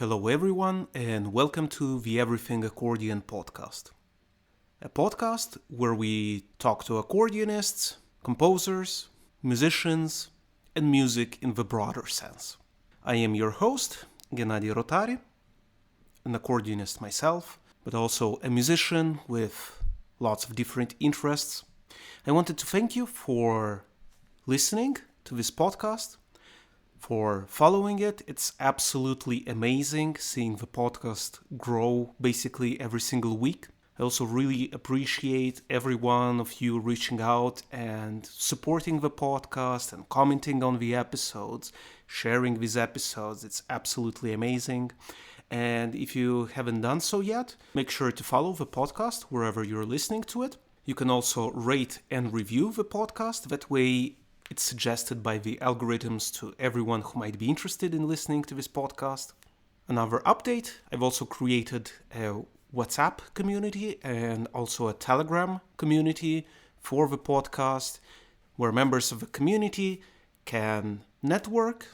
Hello, everyone, and welcome to the Everything Accordion podcast. A podcast where we talk to accordionists, composers, musicians, and music in the broader sense. I am your host, Gennady Rotari, an accordionist myself, but also a musician with lots of different interests. I wanted to thank you for listening to this podcast, for following it. It's absolutely amazing seeing the podcast grow basically every single week. I also really appreciate every one of you reaching out and supporting the podcast and commenting on the episodes, sharing these episodes. It's absolutely amazing. And if you haven't done so yet, make sure to follow the podcast wherever you're listening to it. You can also rate and review the podcast. That way, it's suggested by the algorithms to everyone who might be interested in listening to this podcast. Another update, I've also created a WhatsApp community and also a Telegram community for the podcast, where members of the community can network,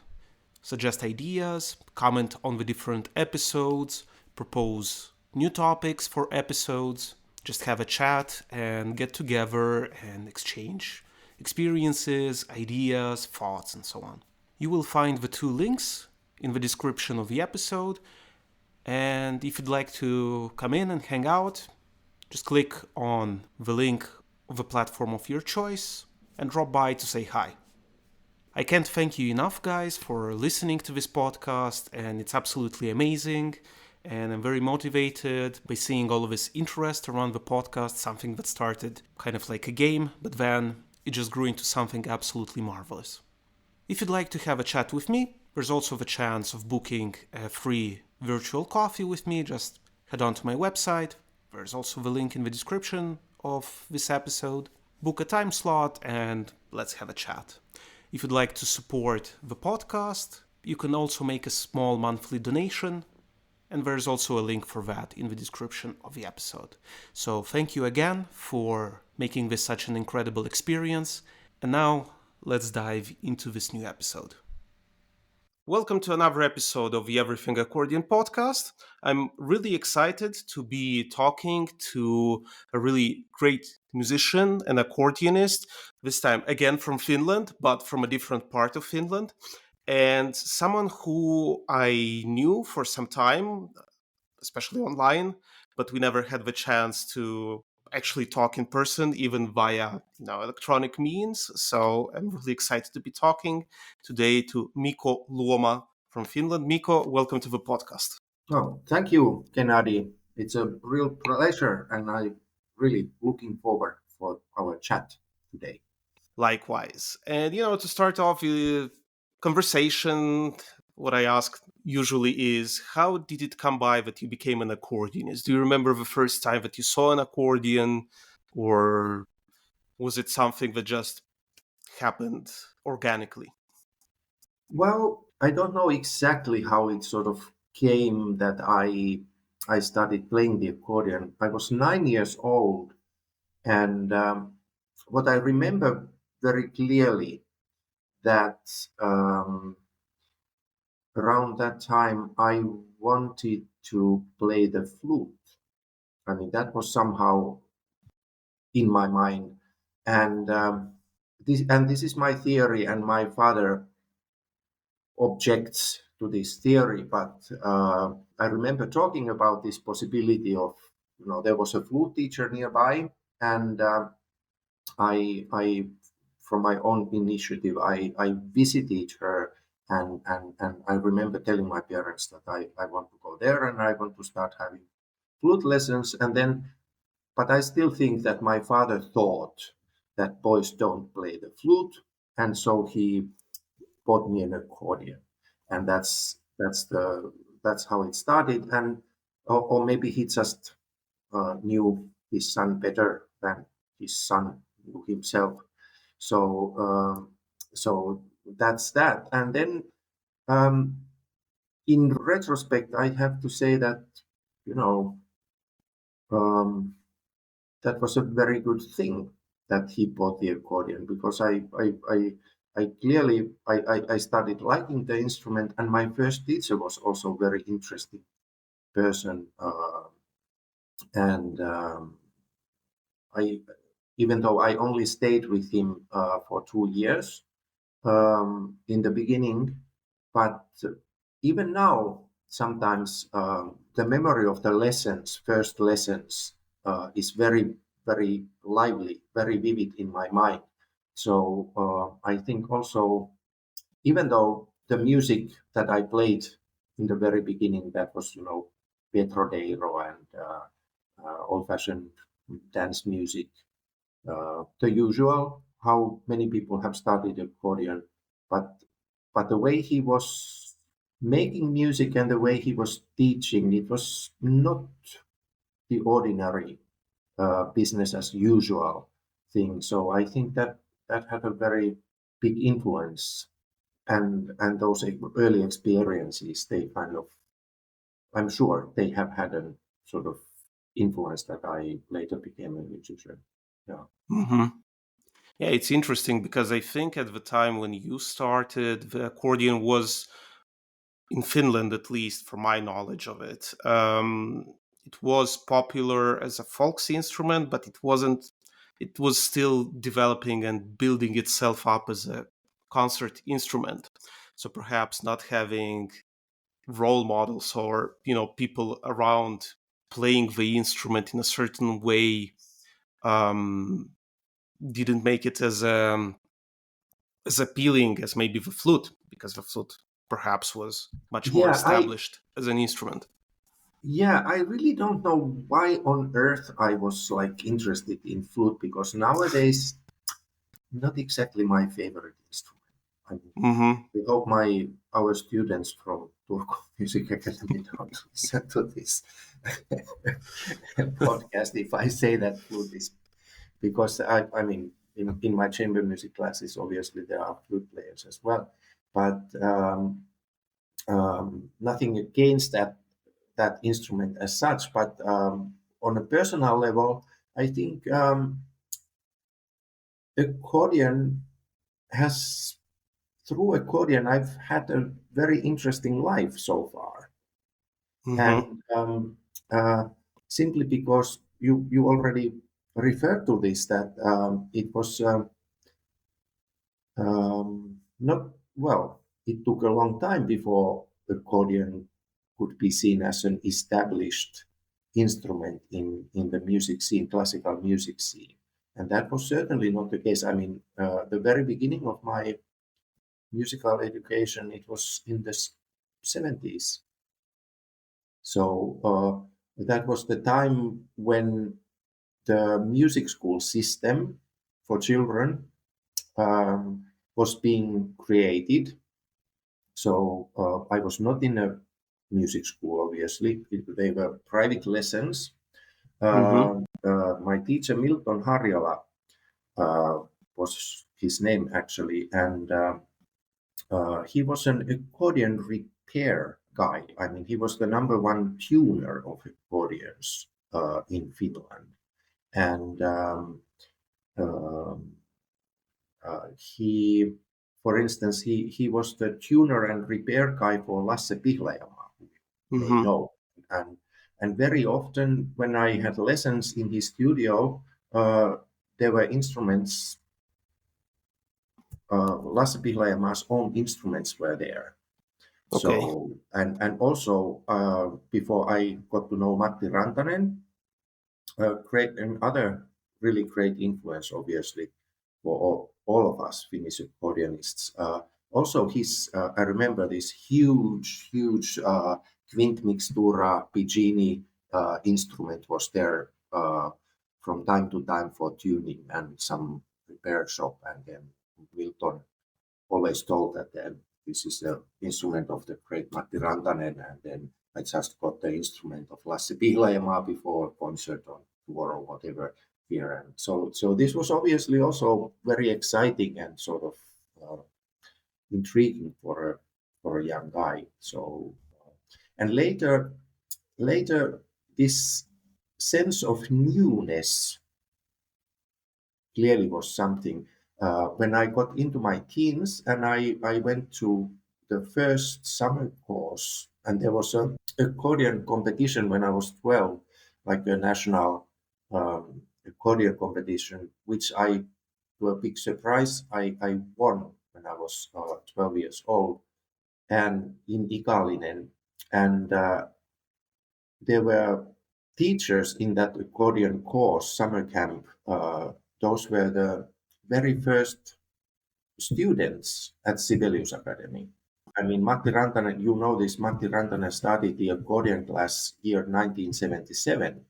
suggest ideas, comment on the different episodes, propose new topics for episodes, just have a chat and get together and exchange experiences, ideas, thoughts, and so on. You will find the two links in the description of the episode, and if you'd like to come in and hang out, just click on the link of the platform of your choice and drop by to say hi. I can't thank you enough, guys, for listening to this podcast, and it's absolutely amazing. And I'm very motivated by seeing all of this interest around the podcast, something that started kind of like a game, but then it just grew into something absolutely marvelous. If you'd like to have a chat with me, there's also the chance of booking a free virtual coffee with me. Just head on to my website. There's also the link in the description of this episode. Book a time slot and let's have a chat. If you'd like to support the podcast, you can also make a small monthly donation, and there's also a link for that in the description of the episode. So thank you again for making this such an incredible experience. And now let's dive into this new episode. Welcome to another episode of the Everything Accordion podcast. I'm really excited to be talking to a really great musician and accordionist, this time again from Finland, but from a different part of Finland. And someone who I knew for some time, especially online, but we never had the chance to actually talk in person, even via electronic means. So I'm really excited to be talking today to Mikko Luoma from Finland. Mikko, welcome to the podcast. Oh, thank you, Gennady. It's a real pleasure, and I'm really looking forward for our chat today. Likewise. And, to start off the conversation, what I ask usually is, how did it come by that you became an accordionist? Do you remember the first time that you saw an accordion, or was it something that just happened organically? Well, I don't know exactly how it sort of came that I started playing the accordion. I was 9 years old, and what I remember very clearly that around that time I wanted to play the flute. I mean, that was somehow in my mind, and this is my theory, and my father objects to this theory. But I remember talking about this possibility of, there was a flute teacher nearby, and I from my own initiative, I visited her. And I remember telling my parents that I want to go there and I want to start having flute lessons. But I still think that my father thought that boys don't play the flute, and so he bought me an accordion, and that's how it started. And or maybe he just knew his son better than his son knew himself. So that's that. And then in retrospect, I have to say that you know. Um, that was a very good thing that he bought the accordion, because I I started liking the instrument, and my first teacher was also very interesting person, and I, even though I only stayed with him for 2 years in the beginning, but even now, sometimes the memory of the lessons, first lessons, is very lively, very vivid in my mind. So I think also, even though the music that I played in the very beginning, that was, Petrodero and old-fashioned dance music, the usual, how many people have started accordion, but the way he was making music and the way he was teaching, it was not the ordinary business as usual thing. So I think that had a very big influence, and those early experiences, they kind of, I'm sure they have had a sort of influence that I later became a musician. Yeah. Hmm. Yeah, it's interesting because I think at the time when you started, the accordion was in Finland, at least from my knowledge of it. It was popular as a folksy instrument, but it wasn't. It was still developing and building itself up as a concert instrument. So perhaps not having role models or people around playing the instrument in a certain way um, didn't make it as appealing as maybe the flute, because the flute perhaps was much more Yeah, established as an instrument. I really don't know why on earth I was like interested in flute, because nowadays not exactly my favorite instrument. I mean, Hmm. we hope our students from Turku Music Academy don't listen to this podcast if I say that flute is, because I mean, in my chamber music classes, obviously there are flute players as well, but nothing against that instrument as such. But on a personal level, I think accordion has through accordion, I've had a very interesting life so far, Hmm. and simply because you already referred to this, that it was not well. It took a long time before accordion could be seen as an established instrument in the music scene, classical music scene, and that was certainly not the case. I mean, the very beginning of my musical education, it was in the 70s. So that was the time when the music school system for children was being created. So I was not in a music school, obviously. They were private lessons. Hmm. My teacher, Milton Harjola, was his name actually, and he was an accordion repair guy. I mean, he was the number one tuner of accordions in Finland. And um, he, for instance, he was the tuner and repair guy for Lasse Pihlajamaa, who you may Hmm. know. And, and very often when I had lessons in his studio, there were instruments, Lasse Pihlajamaa's own instruments were there. Okay. So, and also before I got to know Matti Rantanen, great and other really great influence, obviously, for all of us Finnish accordionists. Also, I remember this huge Quint Mixtura Piccini instrument was there from time to time for tuning and some repair shop, and then Milton always told that this is the instrument of the great Matti Rantanen, and then I just got the instrument of Lasse Pihlajamaa before concert on tour or whatever here. And so this was obviously also very exciting and sort of intriguing for a young guy. So and later this sense of newness clearly was something. when I got into my teens, and I went to the first summer course, and there was a accordion competition when I was 12, like a national accordion competition, which I, to a big surprise, I won when I was 12 years old, and in Ikalinen, and there were teachers in that accordion course, summer camp. Those were the very first students at Sibelius Academy. I mean, Matti Rantanen, you know this, Matti Rantanen started the accordion class year 1977.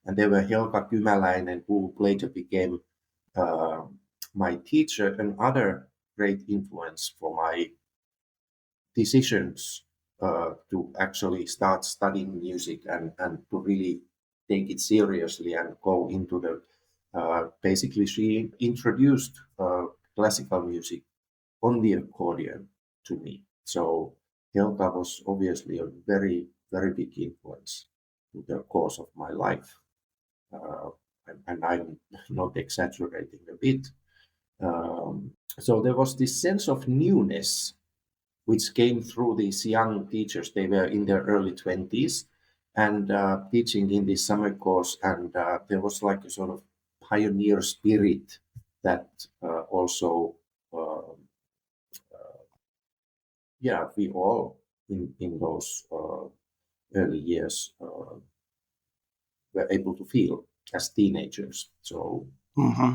And there were Helka Kymäläinen, who later became uh, my teacher, and other great influence for my decisions to actually start studying music and to really take it seriously and go into the basically she introduced classical music on the accordion to me. So Helga was obviously a very, very big influence to the course of my life. Uh, and I'm not exaggerating a bit. So there was this sense of newness which came through these young teachers. They were in their early 20s and teaching in this summer course. And there was like a sort of pioneer spirit that also, yeah, we all in those early years were able to feel as teenagers. So Mm-hmm.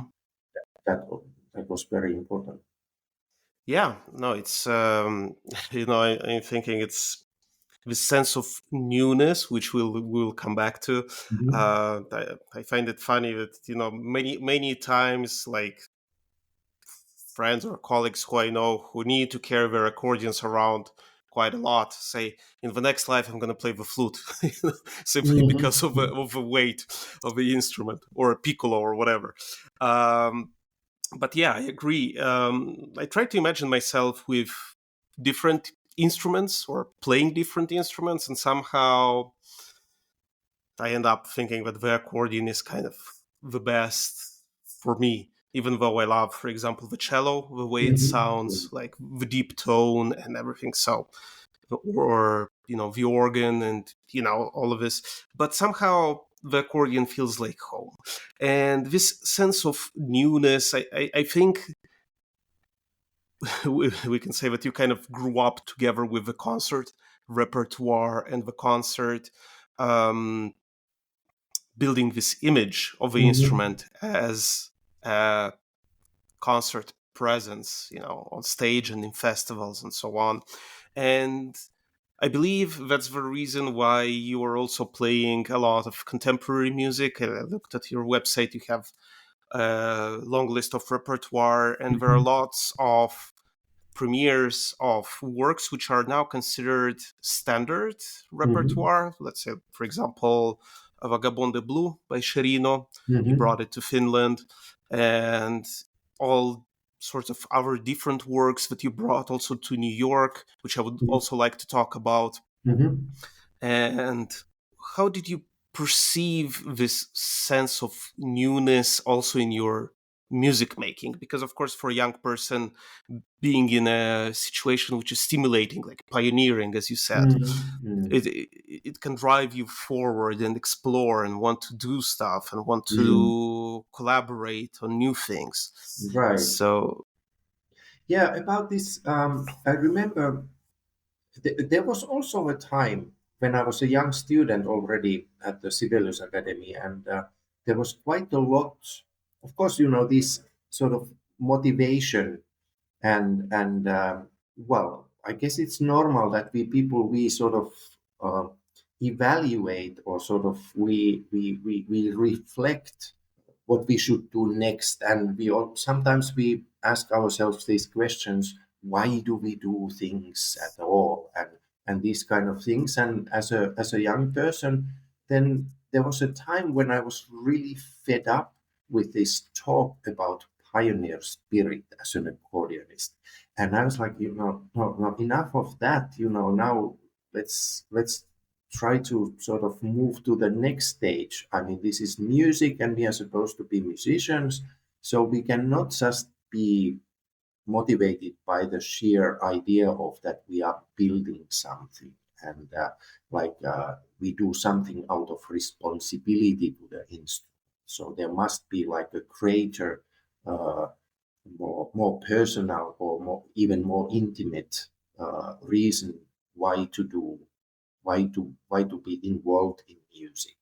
that, that was very important. Yeah, no, it's I'm thinking it's this sense of newness, which we'll come back to. Mhm. I find it funny that many times, like, friends or colleagues who I know who need to carry their accordions around quite a lot say, in the next life I'm going to play the flute, simply because of the weight of the instrument, or a piccolo or whatever. But yeah, I agree. I try to imagine myself with different instruments or playing different instruments, and somehow I end up thinking that the accordion is kind of the best for me, even though I love, for example, the cello, the way it sounds, Mhm. like the deep tone and everything. So, or, the organ and, all of this. But somehow the accordion feels like home. And this sense of newness, I think we can say that you kind of grew up together with the concert repertoire and the concert, um, building this image of the Mhm. instrument as a concert presence, on stage and in festivals and so on. And I believe that's the reason why you are also playing a lot of contemporary music. I looked at your website, you have a long list of repertoire, and there are Mhm. lots of premieres of works which are now considered standard Mhm. repertoire. Let's say, for example, Vagabonde Blue by Scerino. You Mhm. brought it to Finland, and all sorts of other different works that you brought also to New York, which I would also like to talk about. Mhm. And how did you perceive this sense of newness also in your music making? Because, of course, for a young person, being in a situation which is stimulating, like pioneering, as you said, Mhm. Mhm. it can drive you forward and explore and want to do stuff and want Mhm. to collaborate on new things. Right. So, Yeah, about this, I remember there was also a time when I was a young student already at the Sibelius Academy, and there was quite a lot, of course, this sort of motivation and well, I guess it's normal that we sort of uh, evaluate, or sort of we reflect what we should do next, and sometimes we ask ourselves these questions: why do we do things at all, and these kind of things. And as a young person, then there was a time when I was really fed up with this talk about pioneer spirit as an accordionist, and I was like, no, no, enough of that. Now let's try to sort of move to the next stage. I mean, this is music, and we are supposed to be musicians, so we cannot just be motivated by the sheer idea of that we are building something, and we do something out of responsibility to the instrument. So there must be like a greater, more personal, or even more intimate reason why to be involved in music.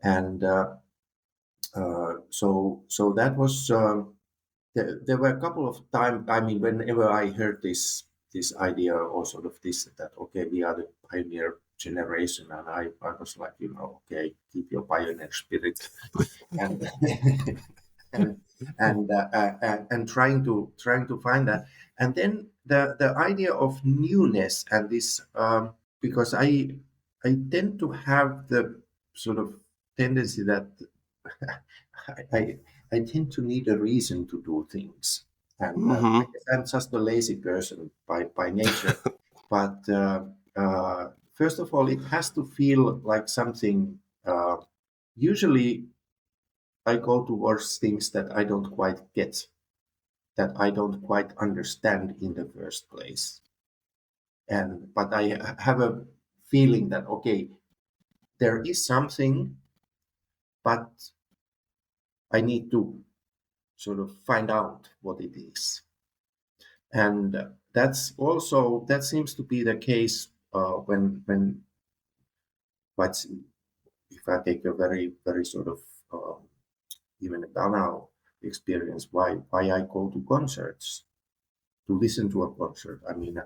And so that was. There were a couple of times. I mean, whenever I heard this idea, or sort of this, that okay, we are the pioneer generation, and I was like, okay, keep your pioneer spirit, and and and trying to find that, and then the idea of newness, and this, because I tend to have the sort of tendency that I, I tend to need a reason to do things, and I Mm-hmm. guess I'm just a lazy person by nature. But first of all, it has to feel like something. Usually, I go towards things that I don't quite get, that I don't quite understand in the first place, and but I have a feeling that okay, there is something, but I need to sort of find out what it is. And that seems to be the case when what's if I take a very sort of even a banal experience, why I go to concerts, to listen to a concert. I mean,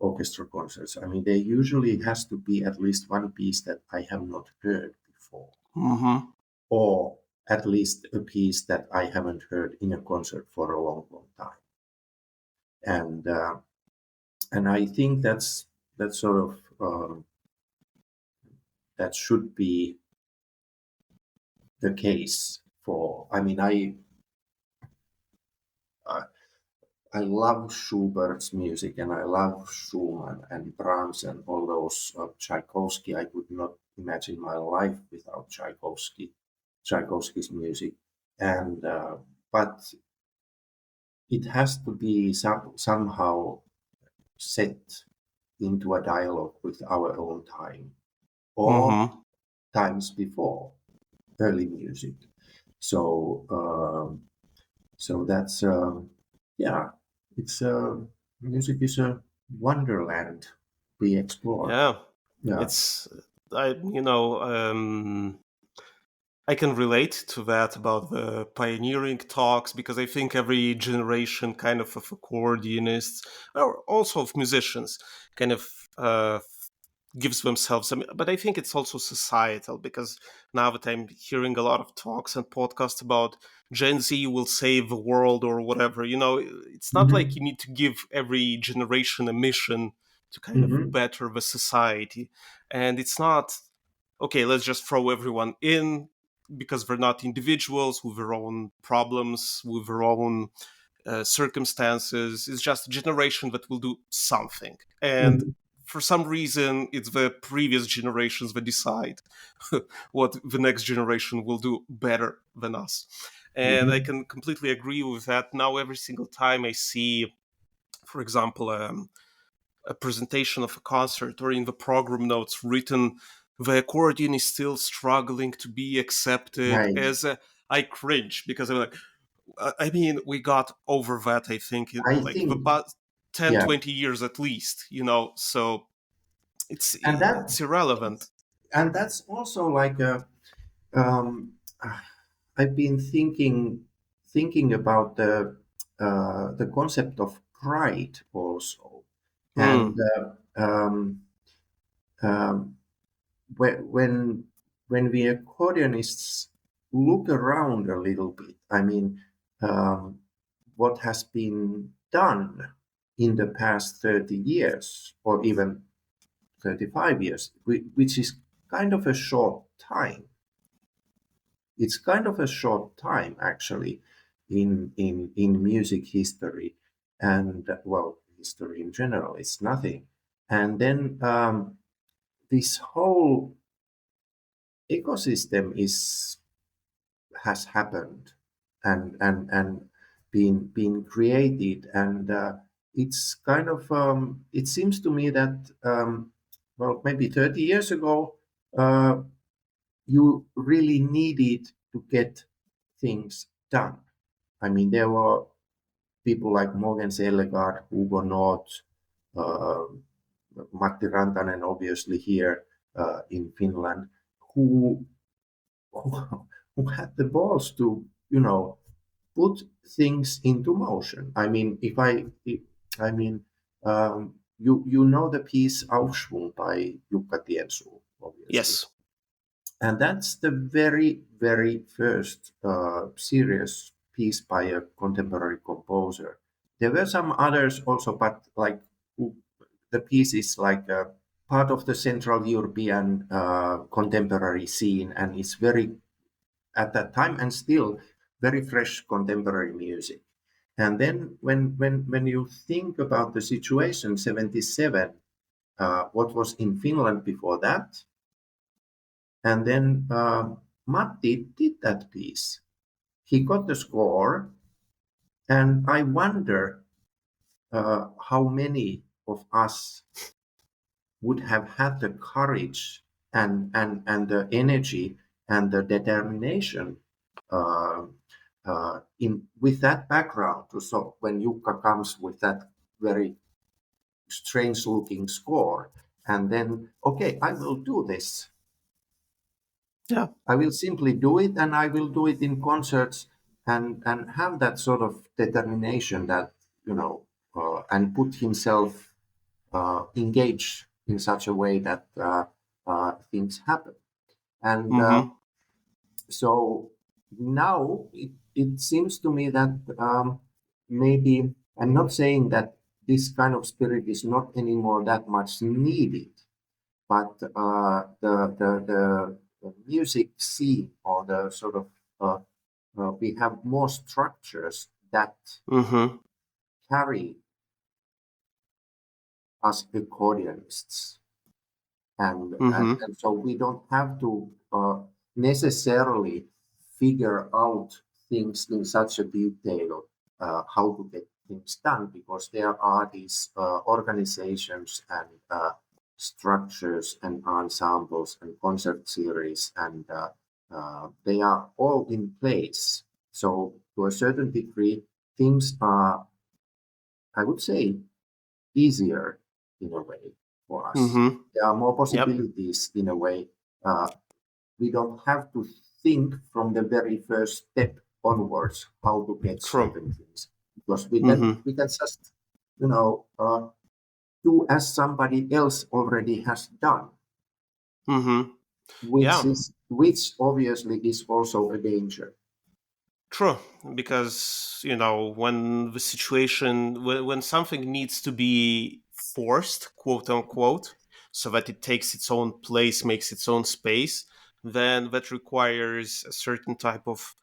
orchestra concerts. I mean, there usually has to be at least one piece that I have not heard before, Mm-hmm. or at least a piece that I haven't heard in a concert for a long time. And I think that's sort of that should be the case for. I mean, I I love Schubert's music, and I love Schumann and Brahms and all those, Tchaikovsky. I could not imagine my life without Tchaikovsky's music, and but it has to be somehow set into a dialogue with our own time, or Mm-hmm. times before early music. So that's yeah, it's music is a wonderland we explore. Yeah. Yeah. It's I can relate to that about the pioneering talks, because I think every generation of accordionists, or also of musicians, kind of gives themselves some, but I think it's also societal, because now that I'm hearing a lot of talks and podcasts about Gen Z will save the world or whatever, it's not like Hmm. you need to give every generation a mission to kind of Hmm. better the society. And it's not, okay, let's just throw everyone in, because they're not individuals with their own problems, with their own circumstances. It's just a generation that will do something. And Hmm. for some reason, it's the previous generations that decide what the next generation will do better than us. And I Hmm. can completely agree with that. Now, every single time I see, for example, a presentation of a concert, or in the program notes written, the accordion is still struggling to be accepted Right. as a, I cringe, because I'm like, I mean, we got over that, I think, in I like the think, past 10, yeah, 20 years at least, so and it's irrelevant. that's also like a, um, I've been thinking about the concept of pride also, and Hmm. um, when we accordionists look around a little bit, I mean, um, what has been done in the past 30 years, or even 35 years, which is kind of a short time. It's kind of a short time, actually, in music history, and well, history in general. It's nothing. And then this whole ecosystem has happened, and been created, and it's kind of it seems to me that well, maybe 30 years ago, you really needed to get things done. I mean, there were people like Morgan Sellegard, Hugo North, uh, Matti Rantanen, obviously here in Finland, who, who who had the balls to, put things into motion. I mean, I mean, you know the piece Aufschwung by Jukka Tiensuu, obviously. Yes. And that's the very, very first serious piece by a contemporary composer. There were some others also, but like the piece is like a part of the Central European contemporary scene, and it's very, at that time and still, very fresh contemporary music. And then when you think about the situation, 77, what was in Finland before that, and then Matti did that piece. He got the score, and I wonder how many of us would have had the courage and the energy and the determination uh, in with that background. So when Jukka comes with that very strange looking score, and then, okay, I will do this. Yeah. I will simply do it, and I will do it in concerts, and have that sort of determination that, and put himself engaged in such a way that things happen. And Mm-hmm. so now it seems to me that maybe, I'm not saying that this kind of spirit is not anymore that much needed, but the music scene, or the sort of we have more structures that Mm-hmm. carry us accordionists, Mm-hmm. and so we don't have to necessarily figure out things in such a detail, how to get things done, because there are these organizations and structures and ensembles and concert series, and they are all in place. So to a certain degree, things are, I would say, easier in a way for us. Mm-hmm. There are more Yep. possibilities in a way. Uh, we don't have to think from the very first step onwards how to get True. certain things, because we can Mm-hmm. we can just, do as somebody else already has done, Mm-hmm. which Yeah. is which obviously is also a danger. True, because when the situation, when something needs to be forced, quote unquote, so that it takes its own place, makes its own space, then that requires a certain type of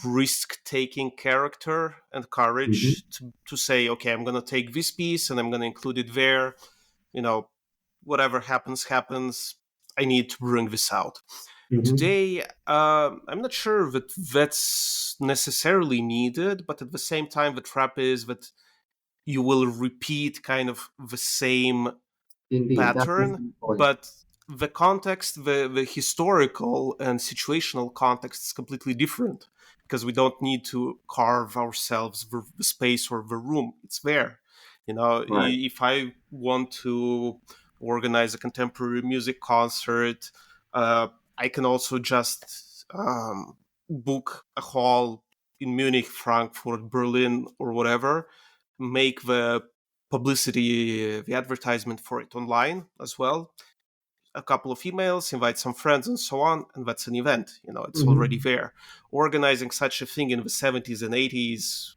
risk-taking character and Hmm. courage to say, okay, I'm going to take this piece and I'm going to include it there. You know, whatever happens. I need to bring this out. Hmm. Today, I'm not sure that that's necessarily needed, but at the same time, the trap is that you will repeat kind of the same Indeed, that is pattern, the point. but the context, the historical and situational context is completely different, because we don't need to carve ourselves the space or the room. It's there. Right. If I want to organize a contemporary music concert, I can also just book a hall in Munich, Frankfurt, Berlin, or whatever, make the publicity, the advertisement for it online as well. A couple of emails, invite some friends, and so on, and that's an event. It's already Hmm. there. Organizing such a thing in the 70s and 80s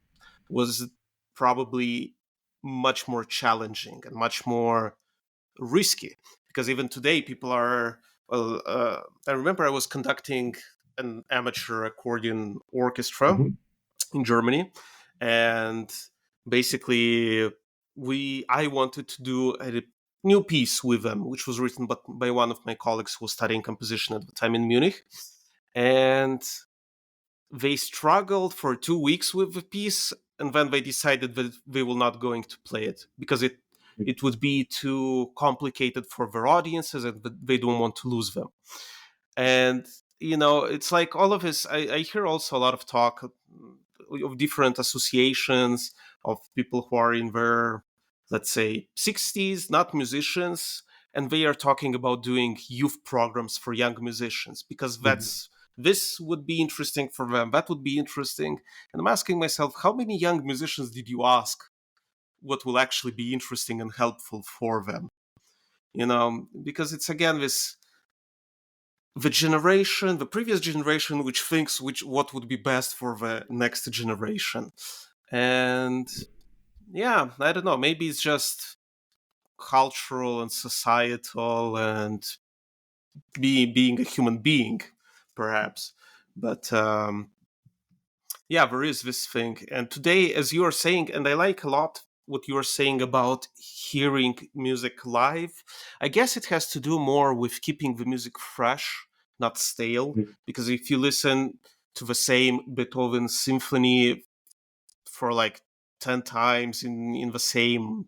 was probably much more challenging and much more risky, because even today people are. Well, I remember I was conducting an amateur accordion orchestra Hmm. in Germany, and basically I wanted to do a new piece with them, which was written by one of my colleagues who was studying composition at the time in Munich, and they struggled for 2 weeks with the piece, and then they decided that they were not going to play it because it would be too complicated for their audiences and that they don't want to lose them. And it's like all of this. I hear also a lot of talk of different associations of people who are in their, let's say, 60s, not musicians, and they are talking about doing youth programs for young musicians because this would be interesting for them, that would be interesting. And I'm asking myself, how many young musicians did you ask what will actually be interesting and helpful for them? Because it's again this, the previous generation, which thinks what would be best for the next generation. And yeah, I don't know, maybe it's just cultural and societal and being a human being, perhaps. But yeah, there is this thing. And today, as you are saying, and I like a lot what you are saying about hearing music live, I guess it has to do more with keeping the music fresh, not stale. Because if you listen to the same Beethoven symphony for like 10 times in the same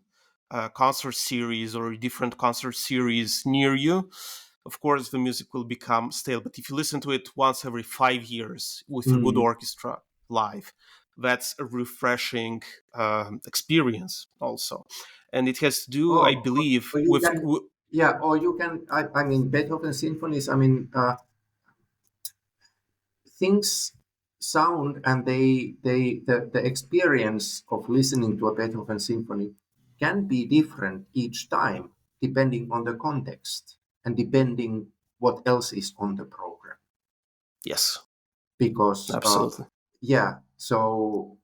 concert series or a different concert series near you, of course the music will become stale. But if you listen to it once every 5 years with a good Mm. orchestra live, that's a refreshing experience also. And it has to do, I Oh, believe, or you with can, yeah, or you can. I mean, Beethoven symphonies. I mean, things sound and the experience of listening to a Beethoven symphony can be different each time depending on the context and depending what else is on the program. yes, Because absolutely. yeah, so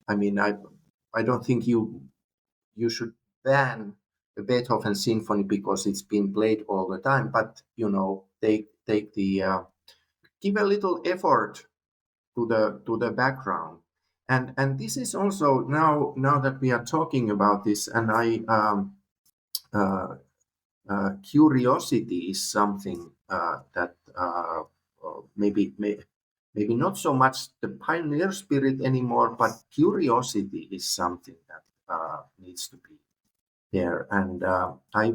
I mean, I don't think you should ban the Beethoven symphony because it's been played all the time, but take the give a little effort to the background. And this is also now that we are talking about this, and uh, curiosity is something that maybe not so much the pioneer spirit anymore, but curiosity is something that needs to be there. And I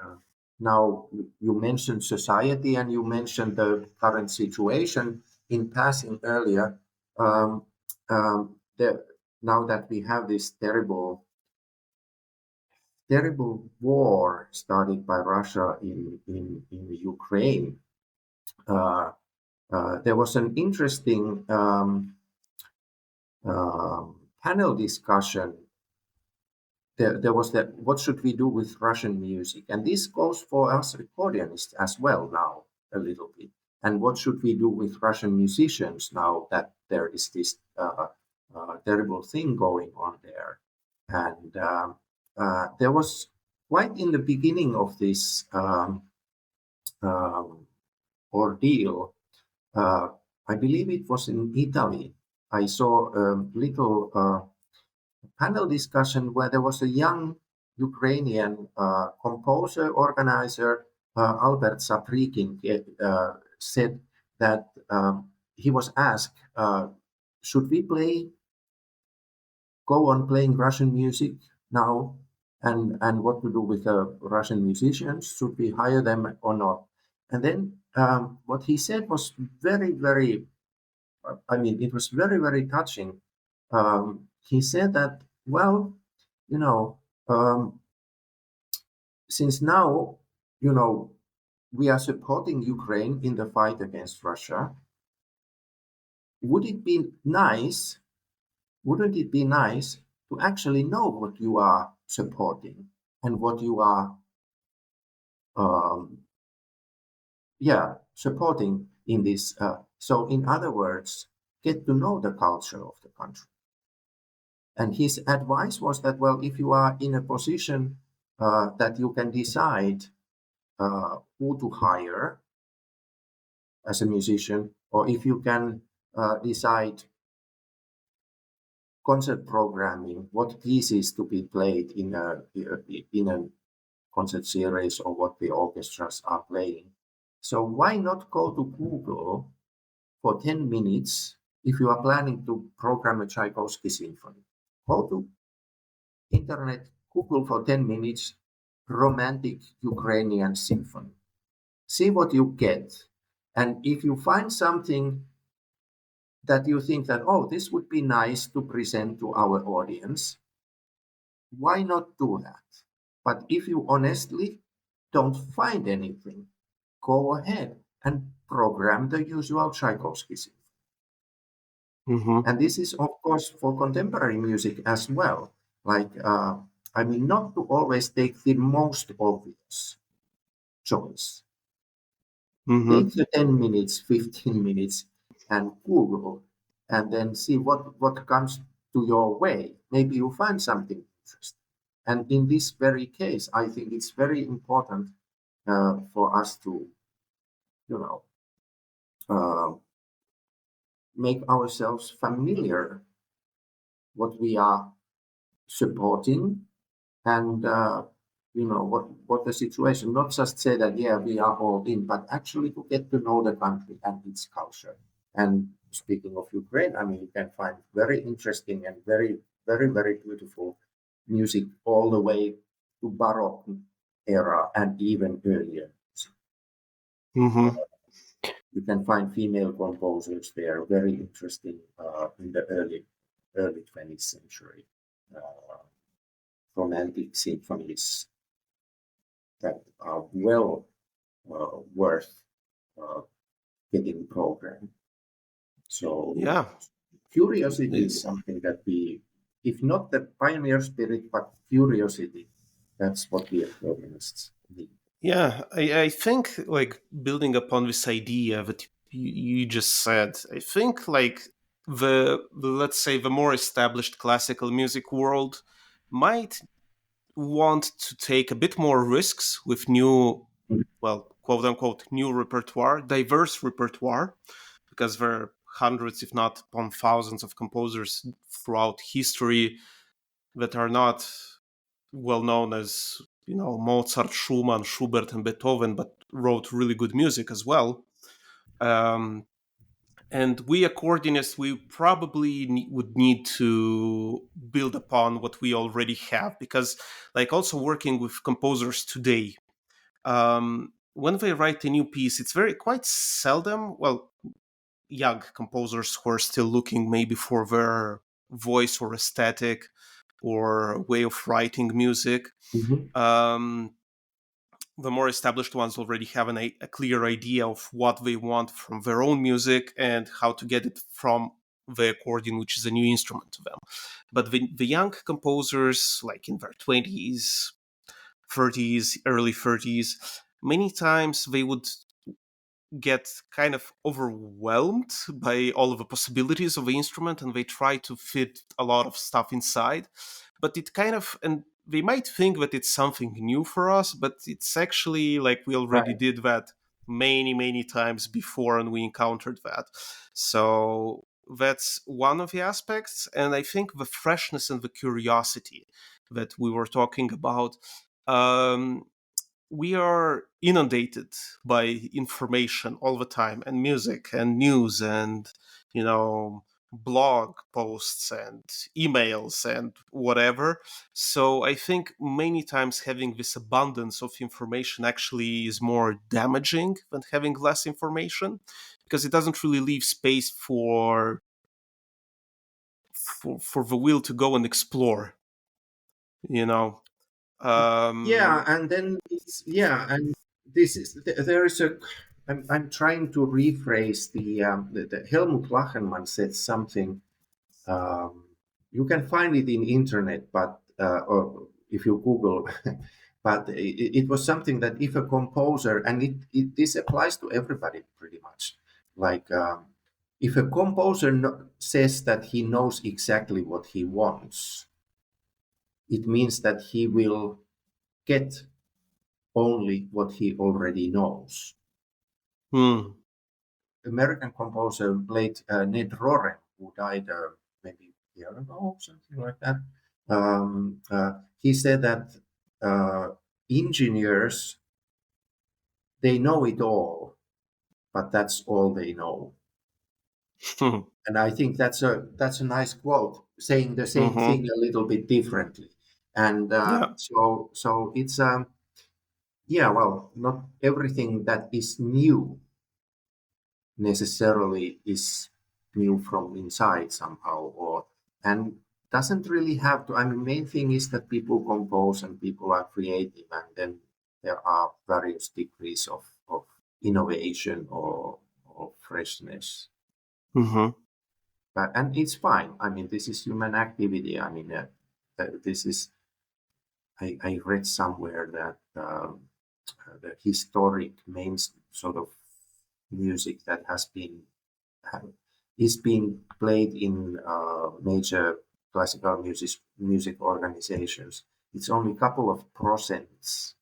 uh, now you mentioned society and you mentioned the current situation in passing earlier. Um, the, now that we have this terrible war started by Russia in Ukraine, uh, there was an interesting panel discussion. There was that, what should we do with Russian music? And this goes for us accordionists as well now a little bit. And what should we do with Russian musicians now that there is this terrible thing going on there? And there was quite in the beginning of this um, ordeal, I believe it was in Italy, I saw a little panel discussion where there was a young Ukrainian composer, organizer, Albert Saprikin, said that he was asked, should we go on playing Russian music now? And what to do with the Russian musicians? Should we hire them or not? And then what he said was very, very, I mean, it was very, very touching. He said that, well, you know, since now, you know, we are supporting Ukraine in the fight against Russia, would it be nice, wouldn't it be nice to actually know what you are supporting and what you are, um, yeah, supporting in this? So, in other words, get to know the culture of the country. And his advice was that, well, if you are in a position that you can decide who to hire as a musician, or if you can decide concert programming, what pieces to be played in a concert series or what the orchestras are playing. So why not go to Google for 10 minutes if you are planning to program a Tchaikovsky symphony. Go to internet, Google for 10 minutes romantic Ukrainian symphony. See what you get. And if you find something that you think that, oh, this would be nice to present to our audience, why not do that? But if you honestly don't find anything, go ahead and program the usual Tchaikovsky symphony. Mm-hmm. And this is, of course, for contemporary music as well. Like, not to always take the most obvious choice. Mm-hmm. Take the 10 minutes, 15 minutes, and Google, and then see what comes to your way. Maybe you find something interesting. And in this very case, I think it's very important for us to, you know, uh, make ourselves familiar what we are supporting and what the situation. Not just say that we are all in, but actually to get to know the country and its culture. And speaking of Ukraine, I mean, you can find very interesting and very, very, very beautiful music all the way to Baroque era and even earlier. Mm-hmm. You can find female composers there, very interesting in the early 20th century. Romantic symphonies that are well worth uh, getting programmed. So Yeah. curiosity is something that we, if not the pioneer spirit, but curiosity, that's what we accordionists need. Yeah, I think like building upon this idea that you just said, I think like let's say the more established classical music world might want to take a bit more risks with new, well, quote unquote, new repertoire, diverse repertoire, because there are hundreds, if not upon thousands, of composers throughout history that are not well known as, Mozart, Schumann, Schubert, and Beethoven, but wrote really good music as well. Um, and we accordionists, we probably would need to build upon what we already have, because, like, also working with composers today, when they write a new piece, it's very quite seldom. Well, young composers who are still looking maybe for their voice or aesthetic or way of writing music. Mhm. Um, the more established ones already have a clear idea of what they want from their own music and how to get it from the accordion, which is a new instrument to them. But the young composers, like in their 20s, 30s, early 30s, many times they would get kind of overwhelmed by all of the possibilities of the instrument, and they try to fit a lot of stuff inside. But it kind of, and they might think that it's something new for us, but it's actually like we already Right. did that many, many times before, and we encountered that. So that's one of the aspects. And I think the freshness and the curiosity that we were talking about, um, we are inundated by information all the time, and music and news and, blog posts and emails and whatever. So I think many times having this abundance of information actually is more damaging than having less information, because it doesn't really leave space for the will to go and explore, you know Yeah, um and then and this is there is a. I'm trying to rephrase the Helmut Lachenmann said something. Um, you can find it in internet, but or if you Google, but it was something that if a composer, and this applies to everybody pretty much, like if a composer says that he knows exactly what he wants, it means that he will get only what he already knows. hmm. American composer late Ned Rorem, who died maybe a year ago, something like that. He said that engineers, they know it all, but that's all they know. And I think that's a nice quote, saying the same thing a little bit differently. And Yeah. so it's yeah, well, not everything that is new necessarily is new from inside somehow, or and doesn't really have to. I mean, main thing is that people compose and people are creative, and then there are various degrees of innovation or freshness. Hmm. But and it's fine. I mean, this is human activity. I mean, this is. I read somewhere that the historic main sort of music that has been is being played in major classical music organizations. It's only a couple of percents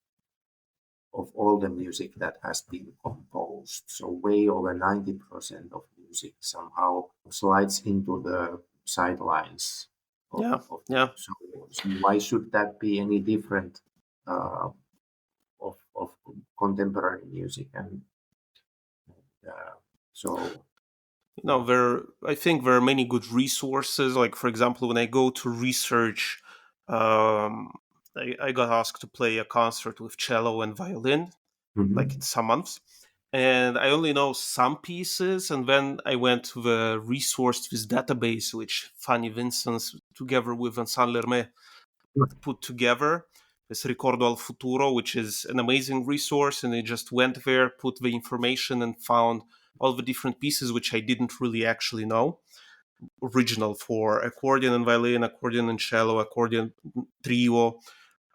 of all the music that has been composed. So way over 90% of music somehow slides into the sidelines Yeah. of Yeah. so why should that be any different uh, of contemporary music? And so I think there are many good resources. Like, for example, when I go to research, I got asked to play a concert with cello and violin, like in mhm, some months. And I only know some pieces. And then I went to the resource, this database, which Fanny Vincent, together with Vincent Lermet, put together, this Ricordo al Futuro, which is an amazing resource. And I just went there, put the information, and found all the different pieces which I didn't really actually know. Original for accordion and violin, accordion and cello, accordion trio,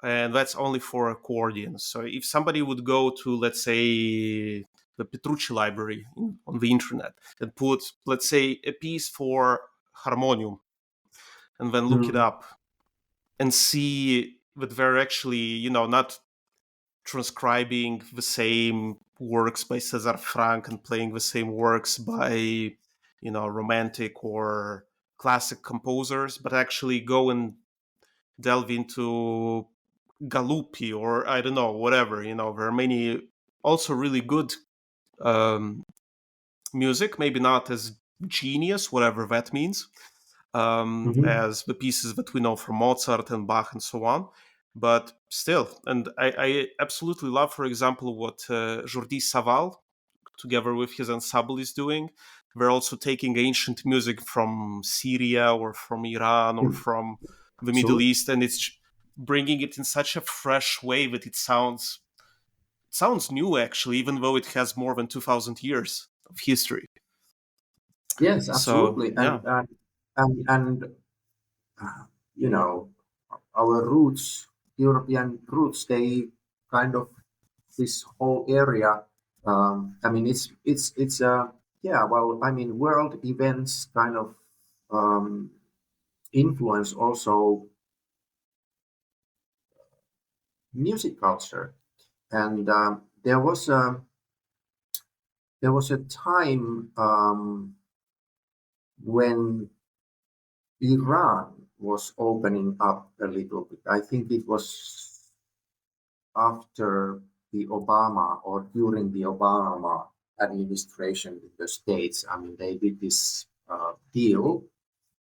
and that's only for accordion. So if somebody would go to, let's say, the Petrucci library on the internet and put, let's say, a piece for harmonium, and then look it mm, up and see that they're actually, not transcribing the same works by César Franck and playing the same works by, romantic or classic composers, but actually go and delve into Galuppi or I don't know, whatever. There are many also really good um, music, maybe not as genius, whatever that means, mhm. as the pieces that we know from Mozart and Bach and so on. But still, and I absolutely love, for example, what Jordi Savall, together with his ensemble, is doing. They're also taking ancient music from Syria or from Iran or Mm, from the Middle absolutely. East, and it's bringing it in such a fresh way that it sounds new, actually, even though it has more than 2,000 years of history. Yes, So absolutely. yeah. And you know, our roots, European roots, they kind of this whole area. I mean, it's yeah. Well, I mean, world events kind of um, influence also music culture. And there was a time when Iran was opening up a little bit. I think it was after the Obama or during the Obama administration in the States. I mean, they did this deal,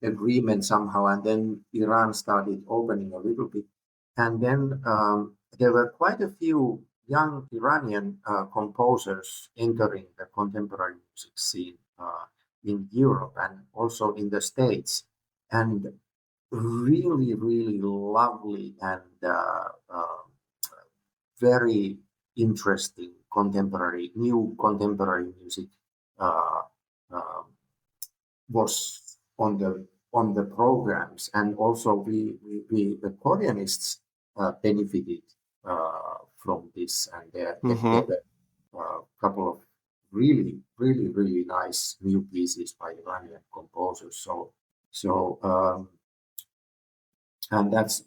agreement somehow, and then Iran started opening a little bit. And then there were quite a few young Iranian composers entering the contemporary music scene in Europe and also in the States. And really, really lovely and very interesting new contemporary music uh, uh, was on the programs, and also we the Accordionists benefited from this, and there Hmm. were a couple of really nice new pieces by Iranian composers. So and that's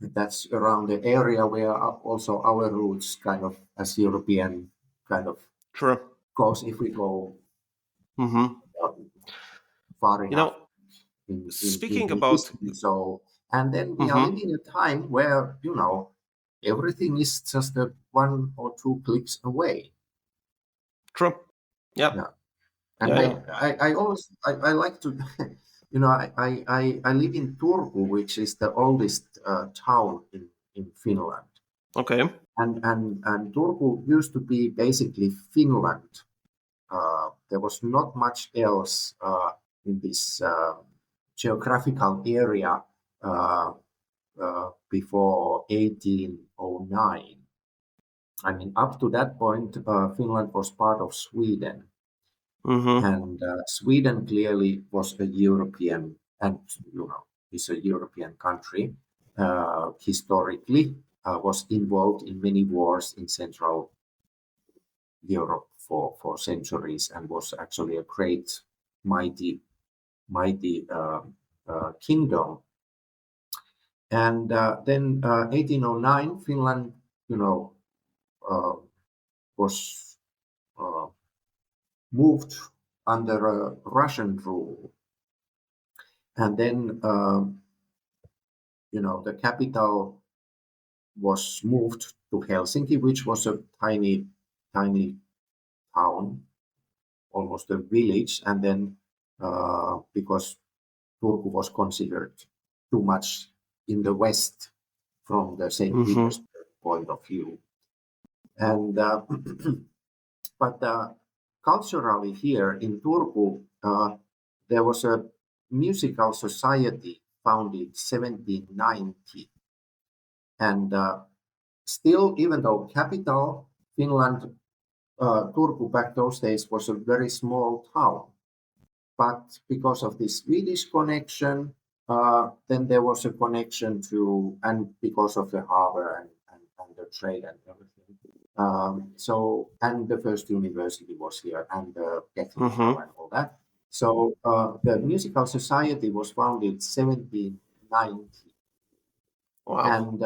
that's around the area where also our roots kind of as European kind of Sure. goes if we go Hmm. uh, far You enough know, in speaking the about. history. So, and then we are Hmm. living a time where, everything is just one or two clicks away. True. Yeah. Yeah. And Yeah. Yeah. I always I like to you know I live in Turku, which is the oldest town in Finland. Okay. And Turku used to be basically Finland. There was not much else in this geographical area before 1809. I mean, up to that point, Finland was part of Sweden, Mm-hmm. and Sweden clearly was a European, and is a European country. Historically, was involved in many wars in Central Europe for centuries, and was actually a great, mighty kingdom. And then 1809, Finland, you know, uh, was uh, moved under Russian rule. And then, the capital was moved to Helsinki, which was a tiny town, almost a village. And then, because Turku was considered too much in the west from the St. Mm-hmm. Petersburg point of view. And but culturally here in Turku, there was a musical society founded 1790, and still, even though capital Finland, Turku back those days was a very small town, but because of the Swedish connection, then there was a connection to, and because of the harbor and the trade and everything. And the first university was here, and the technical Mm-hmm. and all that. So the musical society was founded 1790, Wow. and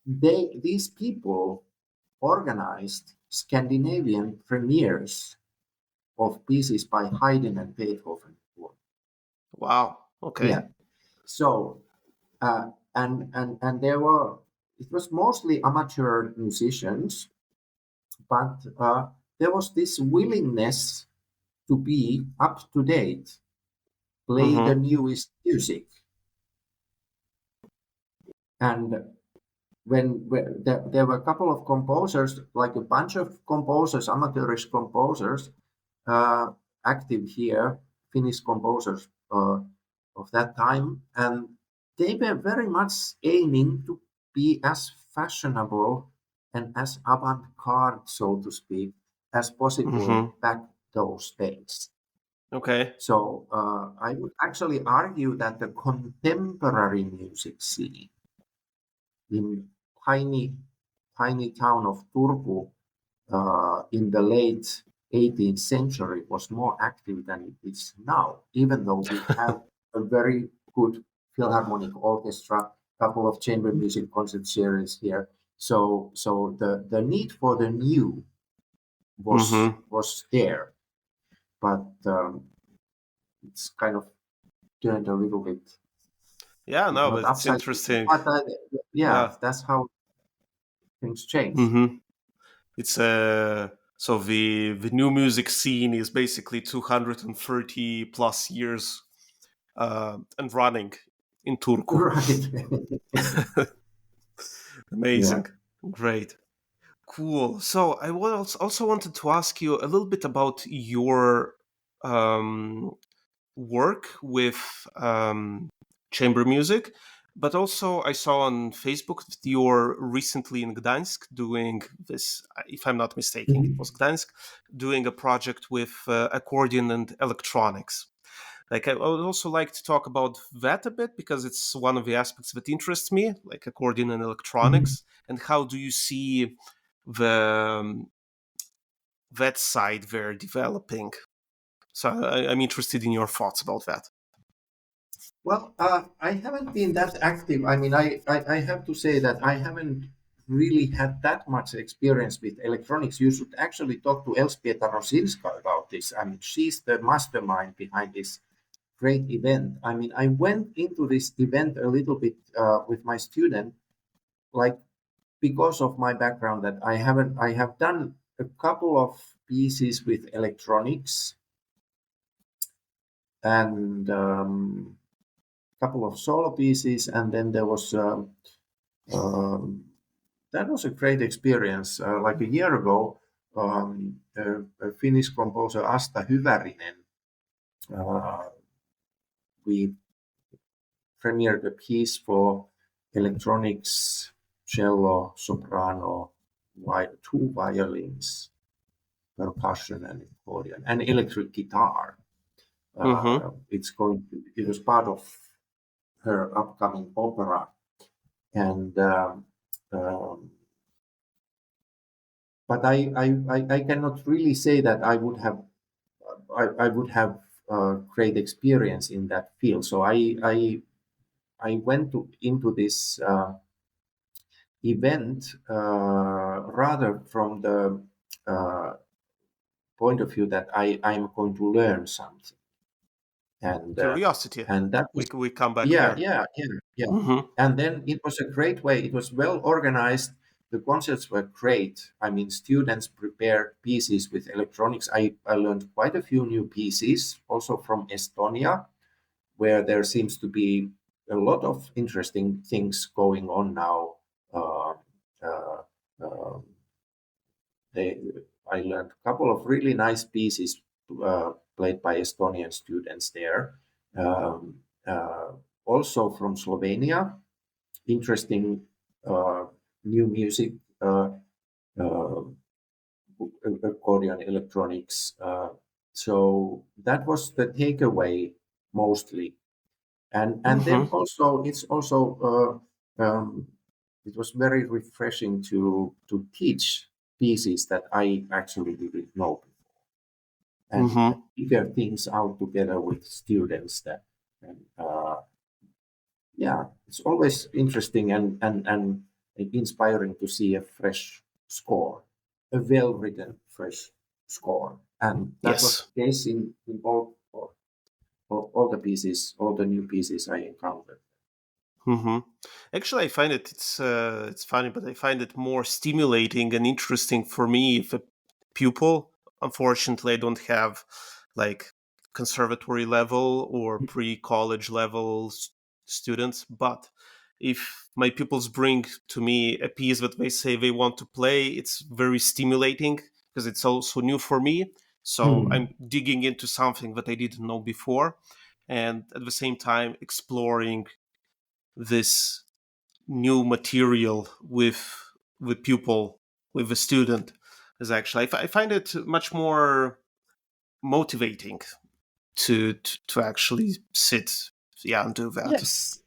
these people organized Scandinavian premieres of pieces by Haydn and Beethoven. Wow. Yeah. Okay. So and there were, it was mostly amateur musicians, but there was this willingness to be up to date, play the Mm-hmm. newest music. And when there were a couple of composers, like a bunch of composers, amateurish composers, uh, active here, Finnish composers of that time, and they were very much aiming to be as fashionable and as avant-garde, so to speak, as possible Mm-hmm. back those days. Okay. So I would actually argue that the contemporary music scene in tiny, tiny town of Turku in the late 18th century was more active than it is now, even though we have a very good philharmonic orchestra, couple of chamber music concert series here. So the need for the new was Mm-hmm. was there, but it's kind of turned a little bit, Yeah, if no, not but it's upside, interesting. but yeah, Yeah. that's how things change. Mm-hmm. It's so the new music scene is basically 230 plus years and running in Turku. Right. Yeah. Amazing. Great. Cool. So I was also wanted to ask you a little bit about your um, work with chamber music, but also I saw on Facebook that you're recently in Gdańsk doing this, if I'm not mistaken, it Mhm. was Gdańsk, doing a project with accordion and electronics. Like I would also like to talk about that a bit because it's one of the aspects that interests me, like accordion and Mhm. electronics, and how do you see the that side they're developing? So I'm interested in your thoughts about that. Well, I haven't been that active. I mean, I have to say that I haven't really had that much experience with electronics. You should actually talk to Elżbieta Rosinska about this. I mean, she's the mastermind behind this great event. I mean, I went into this event a little bit with my student, like because of my background that I have done a couple of pieces with electronics and couple of solo pieces, and then there was that was a great experience. Like a year ago, a Finnish composer Asta Hyvärinen, we premiered a piece for electronics, cello, soprano, two violins, percussion, and accordion, and electric guitar. It was part of her upcoming opera, and but I cannot really say that I would have great experience in that field. So I went into this event rather from the point of view that I'm going to learn something. And Curiosity. and that was, We come back yeah, here. And then it was a great way. It was well organized. The concerts were great. I mean, students prepared pieces with electronics. I learned quite a few new pieces also from Estonia, where there seems to be a lot of interesting things going on now. I learned a couple of really nice pieces played by Estonian students there. Also from Slovenia, interesting new music, accordion electronics. So that was the takeaway mostly, and then also it was very refreshing to teach pieces that I actually didn't know before, and figure things out together with students. That and, yeah, it's always interesting and inspiring to see a fresh score, a well-written fresh score, and that was the case in all the pieces, all the new pieces I encountered. Actually, I find it's funny, but I find it more stimulating and interesting for me if a pupil. Unfortunately, I don't have like conservatory level or pre-college level students, but if my pupils bring to me a piece that they say they want to play, it's very stimulating because it's also new for me. So I'm digging into something that I didn't know before, and at the same time exploring this new material with the pupil, with the student. Is actually I find it much more motivating to actually sit, and do that. Yes,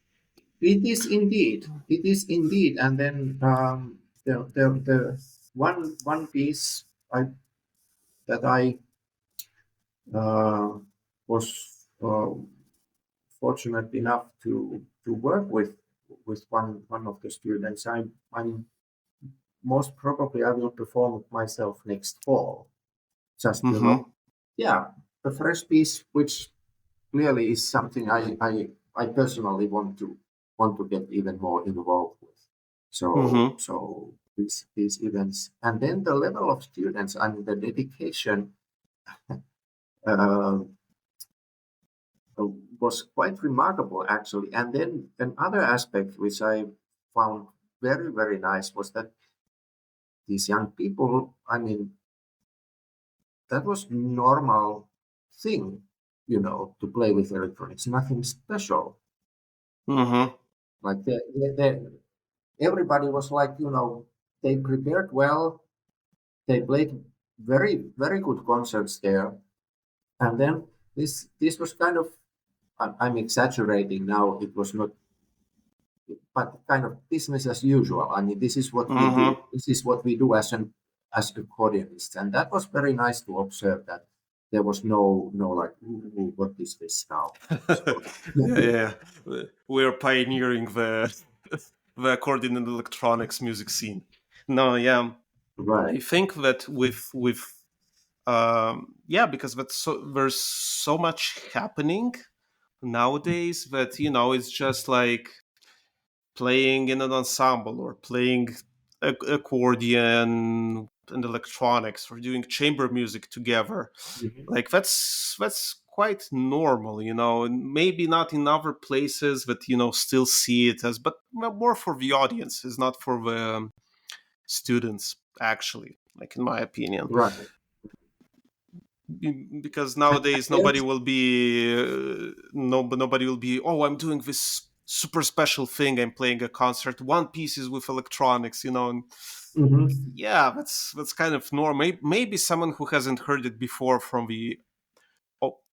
it is indeed. It is indeed. And then the one piece that I was fortunate enough to work with one of the students. I'm most probably I will perform it myself next fall. Just yeah, a fresh piece, which clearly is something I personally want to get even more involved with. So these events, and then the level of students and the dedication uh, was quite remarkable actually. And then another aspect which I found very very nice was that these young people, I mean, that was normal thing, to play with electronics, nothing special. Like everybody was like, they prepared well, they played very very good concerts there, and then this was kind of, I'm exaggerating now, it was not, but kind of business as usual. I mean, this is what we do. This is what we do as accordionists, and that was very nice to observe that there was no like, ooh, what is this now? So, Yeah, we're pioneering the accordion and electronics music scene. No, yeah, right. I think that with because there's so much happening nowadays that it's just like playing in an ensemble or playing accordion and electronics or doing chamber music together. Mhm. Like that's quite normal, and maybe not in other places, but still see it as, but more for the audience, is not for the students, actually, like in my opinion. Right. Because And nowadays there's nobody will be, oh, I'm doing this super special thing, I'm playing a concert, one pieces with electronics, and Mhm. yeah, that's kind of normal. Maybe someone who hasn't heard it before from the,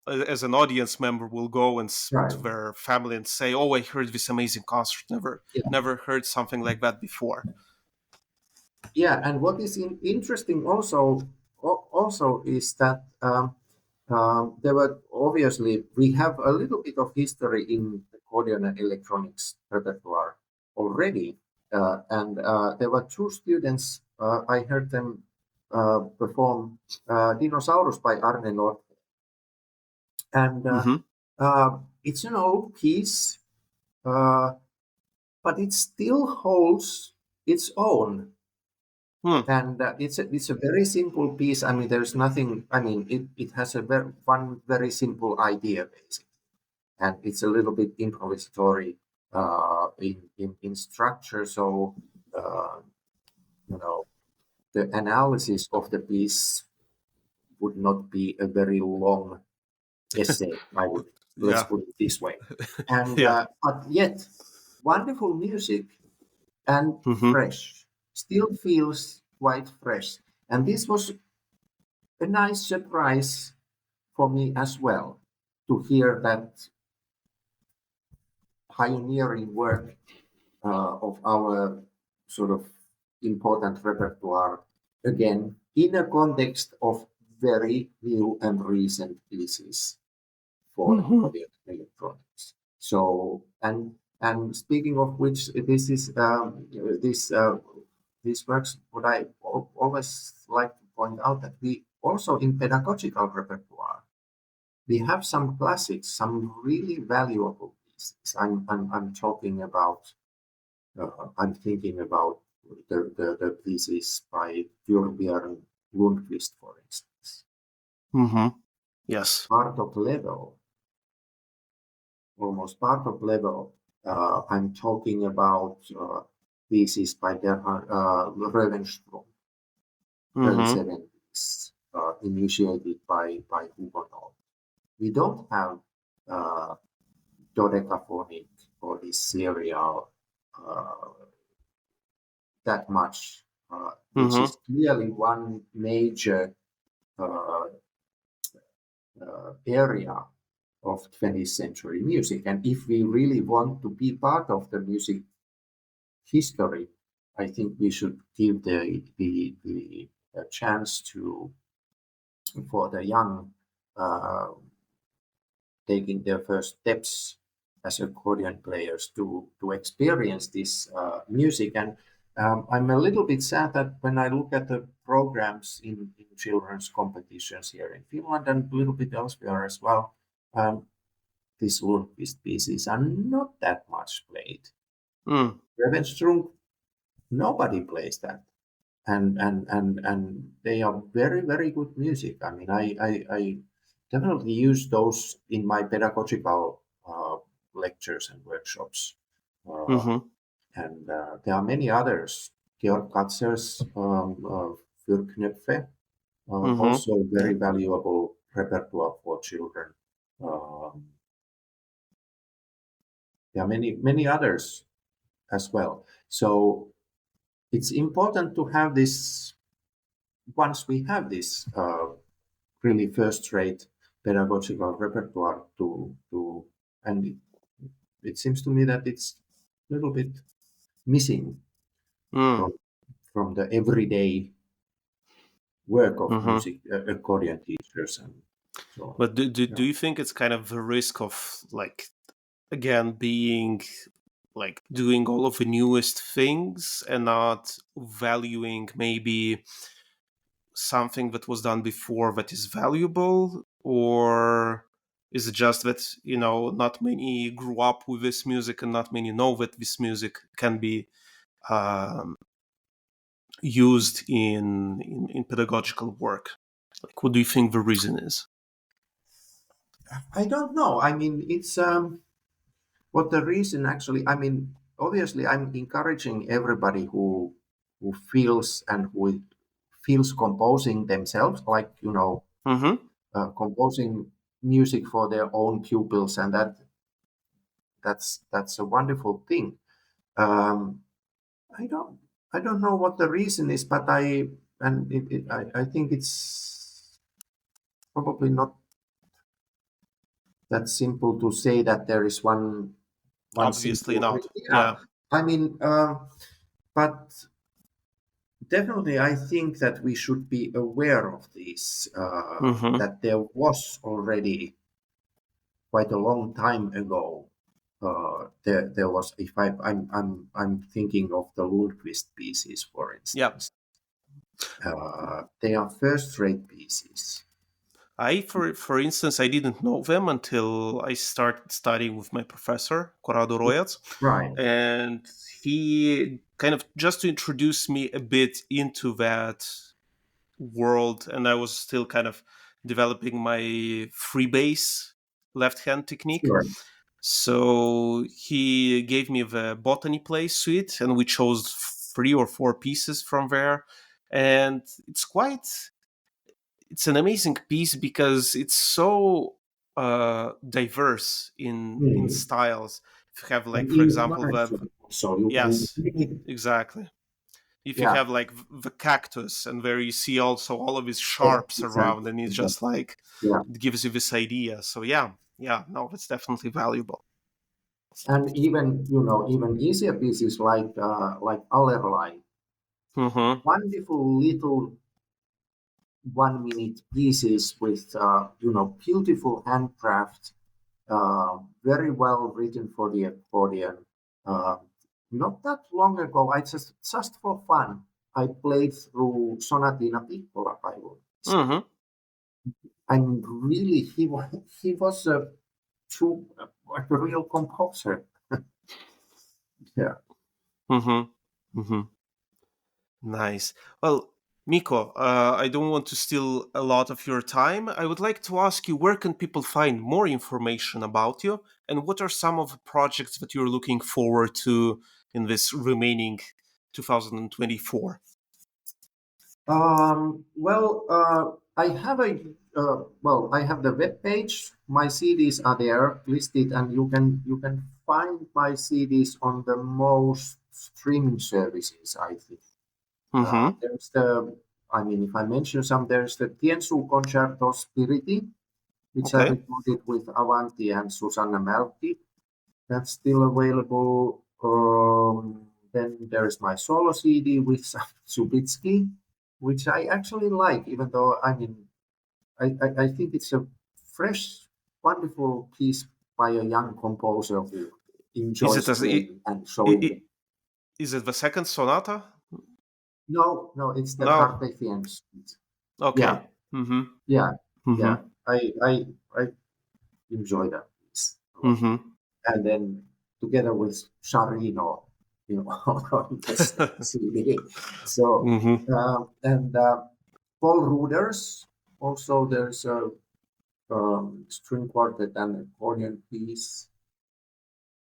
as an audience member, will go and to Right. their family and say, oh, I heard this amazing concert, Yeah. never heard something like that before. Yeah. And what is interesting also is that there were obviously we have a little bit of history in accordion and electronics repertoire already, and there were two students. I heard them perform "Dinosaurus" by Arne Nord, and Mm-hmm. it's an old piece, uh, but it still holds its own. Hmm. And it's a very simple piece. I mean, there's nothing. I mean, it has one very simple idea, basically, and it's a little bit improvisatory in structure. So, uh, you know, the analysis of the piece would not be a very long essay. Let's Yeah. put it this way. And Yeah. but yet, wonderful music and Mm-hmm. fresh. Still feels quite fresh. And this was a nice surprise for me as well to hear that pioneering work of our sort of important repertoire again in a context of very new and recent pieces for Mm-hmm. accordion electronics. So and speaking of which, this is this these works. What I always like to point out that we also in pedagogical repertoire we have some classics, some really valuable pieces. I'm talking about. I'm thinking about the pieces by Björn Lundqvist, for instance. Mm-hmm. Yes. Part of level, almost part of level. I'm talking about pieces by Röwenström, early Mm-hmm. 70s, initiated by Hugo Noll. We don't have uh, dodecaphonic or this serial uh, that much, which Mm-hmm. is clearly one major uh, area of 20th century music. And if we really want to be part of the music history, I think we should give the chance to for the young uh, taking their first steps as accordion players to experience this music. And I'm a little bit sad that when I look at the programs in children's competitions here in Finland and a little bit elsewhere as well, these Lundqvist pieces are not that much played. Mm. Revenstrung, nobody plays that. And they are very, very good music. I mean, I definitely use those in my pedagogical lectures and workshops. Uh, Mm-hmm. and there are many others. Georg Katzer's Fürknöpfe, Mm-hmm. also Yeah. very valuable repertoire for children. Um, there are many others as well. So it's important to have this. Once we have this really first-rate pedagogical repertoire and it seems to me that it's a little bit missing Mm. from the everyday work of Mm-hmm. music accordion teachers and so on. But do Yeah. you think it's kind of the risk of, like, again, being like doing all of the newest things and not valuing maybe something that was done before that is valuable? Or is it just that, not many grew up with this music and not many know that this music can be um, used in pedagogical work? Like, what do you think the reason is? I don't know. I mean, it's what the reason actually. I mean, obviously, I'm encouraging everybody who feels and who feels composing themselves, like Mm-hmm. composing music for their own pupils, and that's a wonderful thing. Um, I don't I don't know what the reason is, but I think it's probably not that simple to say that there is one Obviously simple not. yeah. Yeah. I mean, but definitely I think that we should be aware of this. Mm-hmm. That there was already quite a long time ago. There was if I'm thinking of the Lundqvist pieces, for Yeah. instance. They are first-rate pieces. For instance, I didn't know them until I started studying with my professor, Corrado Royats, Right. and he kind of just to introduce me a bit into that world, and I was still kind of developing my free bass left hand technique. Sure. So he gave me the botany play suite, and we chose 3 or 4 pieces from there, and it's an amazing piece because it's so diverse in Mm. styles. If you have, like, And for even example, live, the so you can yes, really, exactly. If you yeah, have like the cactus, and where you see also all of his yeah, sharps around, exactly, and it's exactly. just like Yeah, it gives you this idea. So yeah, yeah, no, it's definitely valuable. and even easier pieces like Allerlei, Mm-hmm. wonderful little 1 minute pieces with beautiful handcraft, very well written for the accordion. Uh, Not that long ago, I just for fun, I played through Sonatina Piccola by Lundqvist. Mm-hmm. And really, he was a true like a real composer. Yeah. Mm-hmm. Mm-hmm. Nice. Well, Mikko, I don't want to steal a lot of your time. I would like to ask you, where can people find more information about you, and what are some of the projects that you're looking forward to in this remaining 2024? Well, I have the web page. My CDs are there listed, and you can find my CDs on the most streaming services. I think Mm-hmm. there's the. I mean, if I mention some, there's the Tiensu Concerto Spiriti, which I Okay. recorded with Avanti and Susanna Malki. That's still available. Then there is my solo CD with Subitsky, which I actually like, even though I mean I think it's a fresh, wonderful piece by a young composer who Is it enjoys as playing and i- showing. i- is it the second sonata? No, no, it's the No. Carpathian Suite. Yeah, Okay. Mm-hmm. yeah, Mm-hmm. yeah. I enjoy that piece a lot. Mm-hmm. And then together with Sharino, on the same CD. So Mm-hmm. and Paul Ruders. Also, there's a string quartet and accordion piece,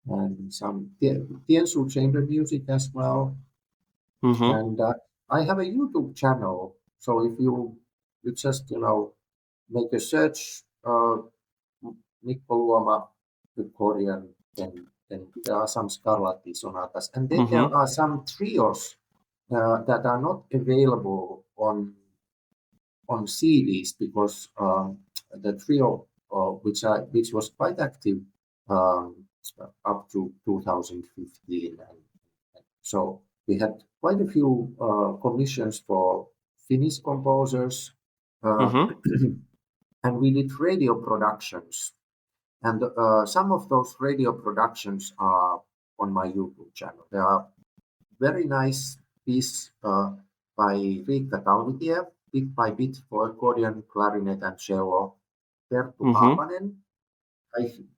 and some Tiensu chamber music as well. Mm-hmm. And I have a YouTube channel. So if you just make a search, Mikko Luoma accordion, then there are some Scarlatti sonatas, and then there Mm-hmm. are some trios that are not available on CDs because the trio which was quite active um, up to 2015, and so we had quite a few commissions for Finnish composers, uh, Mm-hmm. and we did radio productions. And some of those radio productions are on my YouTube channel. There are very nice piece by Riikka Talvitie, bit by bit for accordion, clarinet, and cello. Terttu Mm-hmm. Haapanen.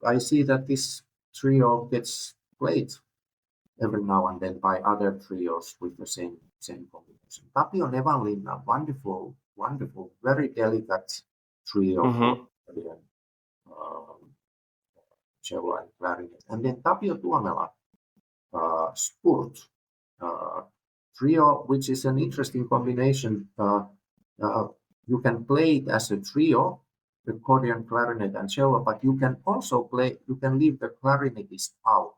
I see that this trio gets played every now and then by other trios with the same combination. Tapio Nevanlinna, wonderful, wonderful, very delicate trio for Mm-hmm. accordion, um, cello and clarinet. And then Tapio Tuomela, Spurt, uh, trio, which is an interesting combination. Uh, you can play it as a trio, accordion, clarinet, and cello, but you can also play, you can leave the clarinetist out,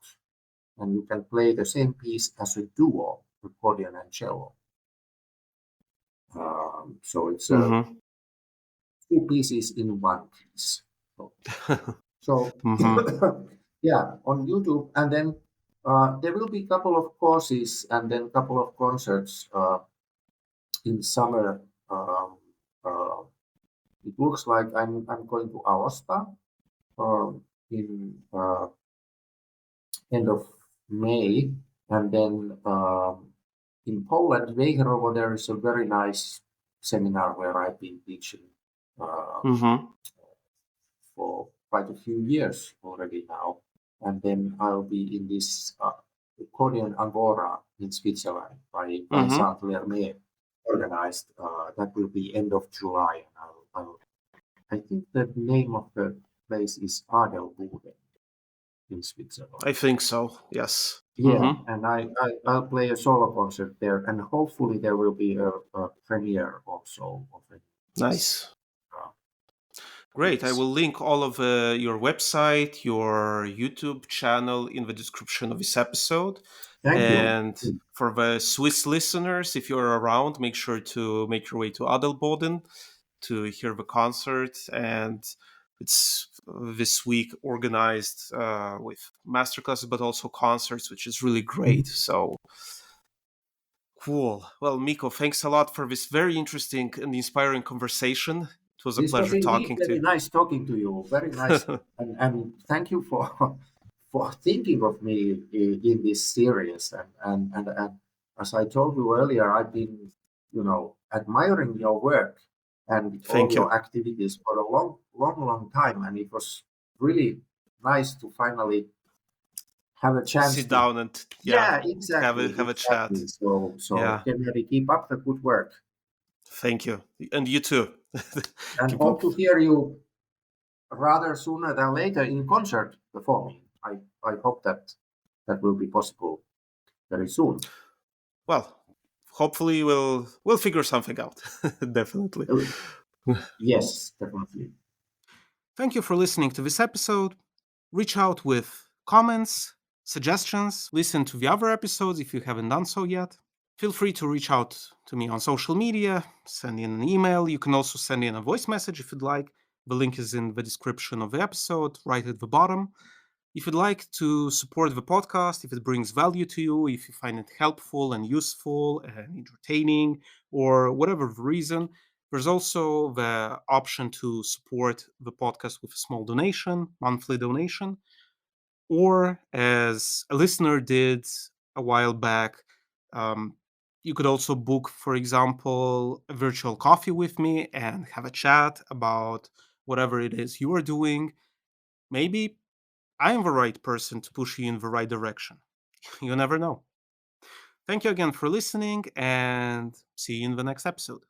and you can play the same piece as a duo, accordion and cello. So it's Mm-hmm. two pieces in one piece. So Mm-hmm. yeah, on YouTube, and then there will be a couple of courses and then a couple of concerts in summer. Uh, it looks like I'm going to Aosta in end of May, and then in Poland, Wejherowo, there is a very nice seminar where I've been teaching uh, Mm-hmm. for quite a few years already now. And then I'll be in this Accordion Angora in Switzerland by Mm-hmm. Saint Lermé organized. That will be end of July. And I think the name of the place is Adelboden in Switzerland. I think so. Yes. Yeah, Mm-hmm. and I'll play a solo concert there, and hopefully there will be a premiere also of it. Nice. Uh, Great. I yes. will link all of your website, your YouTube channel in the description of this episode. Thank you. And for the Swiss listeners, if you're around, make sure to make your way to Adelboden to hear the concert. And it's this week organized with masterclasses, but also concerts, which is really great. So cool. Well, Mikko, thanks a lot for this very interesting and inspiring conversation. It was a This was pleasure indeed talking very to nice talking to you. Very nice, you. and thank you for for thinking of me in this series. And as I told you earlier, I've been admiring your work and all Thank you. your activities for a long time, and it was really nice to finally have a chance Sit to. down and Yeah, have exactly, a chat. exactly. So Yeah. can really keep up the good work, Thank you. And you too. and Keep up. hope to hear you rather sooner than later in concert performing. I hope that that will be possible very soon. Well, hopefully we'll figure something out. Definitely. Uh, Yes, definitely. Thank you for listening to this episode. Reach out with comments, suggestions, listen to the other episodes if you haven't done so yet. Feel free to reach out to me on social media, send in an email. You can also send in a voice message if you'd like. The link is in the description of the episode, right at the bottom. If you'd like to support the podcast, if it brings value to you, if you find it helpful and useful and entertaining, or whatever the reason, there's also the option to support the podcast with a small donation, monthly donation, or as a listener did a while back, um, you could also book, for example, a virtual coffee with me and have a chat about whatever it is you are doing. Maybe I am the right person to push you in the right direction. You never know. Thank you again for listening and see you in the next episode.